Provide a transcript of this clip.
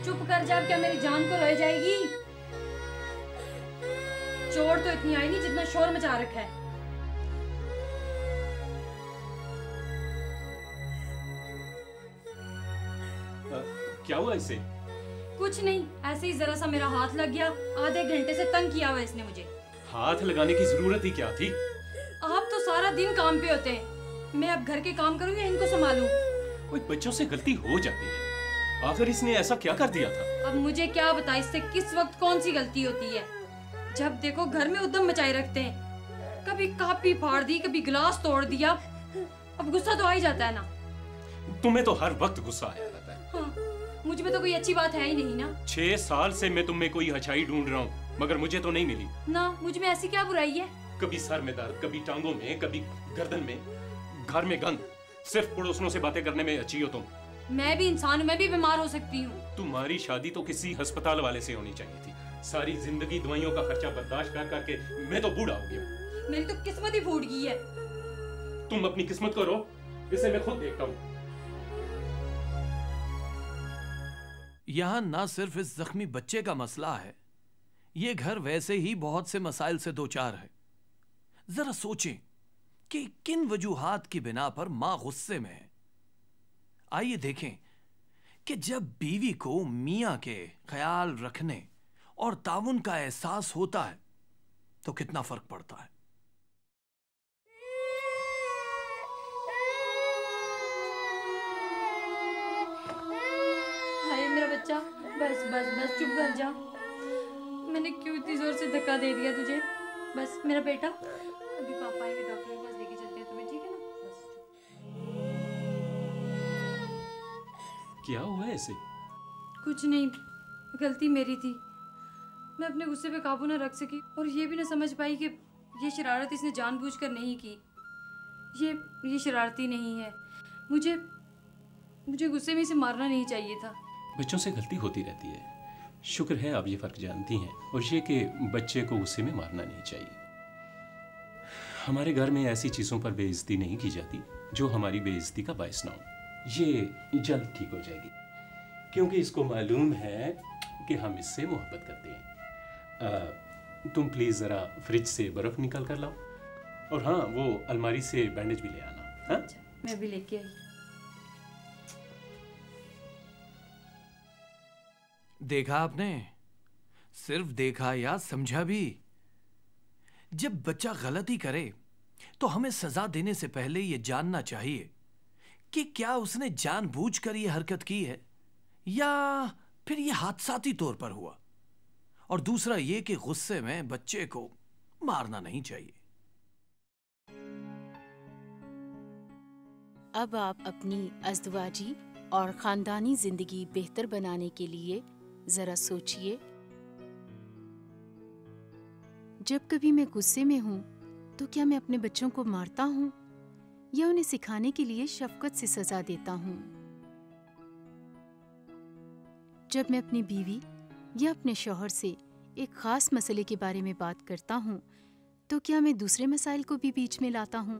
चुप कर जा, क्या मेरी जान को रह जाएगी? चोट तो इतनी आई नहीं जितना शोर मचा रखा है। क्या हुआ इसे? कुछ नहीं, ऐसे ही जरा सा मेरा हाथ लग गया। आधे घंटे से तंग किया हुआ इसने मुझे। हाथ लगाने की जरूरत ही क्या थी? आप तो सारा दिन काम पे होते हैं, मैं अब घर के काम करूं या इनको संभालूं? कोई बच्चों से गलती हो जाती है, आखिर इसने ऐसा क्या कर दिया था? अब मुझे क्या बता इससे किस वक्त कौन सी गलती होती है। जब देखो घर में उद्दम मचाए रखते हैं, कभी कापी फाड़ दी, कभी गिलास तोड़ दिया। अब गुस्सा तो आ ही जाता है ना। तुम्हें तो हर वक्त गुस्सा आया रहता है। हाँ, मुझ में तो कोई अच्छी बात है ही नहीं ना। 6 साल से मैं तुम में कोई अच्छाई ढूंढ रहा हूँ, मगर मुझे तो नहीं मिली ना। मुझ में ऐसी क्या बुराई है? कभी सर में दर्द, कभी टांगों में, कभी गर्दन में, घर में गंद। सिर्फ पड़ोसियों से बातें करने में अच्छी हो तुम। मैं भी इंसान हूँ, मैं भी बीमार हो सकती हूँ। तुम्हारी शादी तो किसी अस्पताल वाले से होनी चाहिए थी। सारी जिंदगी दवाइयों का खर्चा बर्दाश्त कर करके मैं तो बूढ़ा हो गया। मेरी तो किस्मत ही फूट गई है। तुम अपनी किस्मत को रो, इसे मैं खुद देखता हूँ। यहां ना सिर्फ इस जख्मी बच्चे का मसला है, ये घर वैसे ही बहुत से मसाइल से दो चार है। जरा सोचें कि किन वजूहात की बिना पर मां गुस्से में है। आइए देखें कि जब बीवी को मियां के ख्याल रखने और ताउन का एहसास होता है तो कितना फर्क पड़ता है। हाय मेरा बच्चा, बस बस बस चुप कर जा। मैंने क्यों इतनी जोर से धक्का दे दिया तुझे? बस मेरा बेटा, अभी पापा आएंगे, डॉक्टर के पास लेके चलते हैं तुम्हें, ठीक है ना? बस क्या हुआ है इसे? कुछ नहीं, गलती मेरी थी। मैं अपने गुस्से पे काबू ना रख सकी और ये भी ना समझ पाई कि ये शरारत इसने जानबूझकर नहीं की। ये शरारती नहीं है। मुझे गुस्से में इसे मारना नहीं चाहिए था। बच्चों से गलती होती रहती है। शुक्र है आप ये फर्क जानती हैं, और ये कि बच्चे को गुस्से में मारना नहीं चाहिए। हमारे घर में ऐसी चीज़ों पर बेइज्जती नहीं की जाती जो हमारी बेइज्जती का बायस ना हो। ये जल्द ठीक हो जाएगी, क्योंकि इसको मालूम है कि हम इससे मोहब्बत करते हैं। तुम प्लीज़ ज़रा फ्रिज से बर्फ़ निकाल कर लाओ, और हाँ, वो अलमारी से बैंडेज भी ले आना। हाँ, अच्छा, मैं भी लेके आई। देखा आपने? सिर्फ देखा या समझा भी? जब बच्चा गलती करे तो हमें सजा देने से पहले यह जानना चाहिए कि क्या उसने जानबूझकर यह हरकत की है या फिर यह हादसाती तौर पर हुआ। और दूसरा यह कि गुस्से में बच्चे को मारना नहीं चाहिए। अब आप अपनी अज़दवाजी और खानदानी जिंदगी बेहतर बनाने के लिए जरा सोचिए। जब कभी मैं गुस्से में हूं तो क्या मैं अपने बच्चों को मारता हूं या उन्हें सिखाने के लिए शफकत से सजा देता हूं? जब मैं अपनी बीवी या अपने शौहर से एक खास मसले के बारे में बात करता हूं तो क्या मैं दूसरे मसाइल को भी बीच में लाता हूं?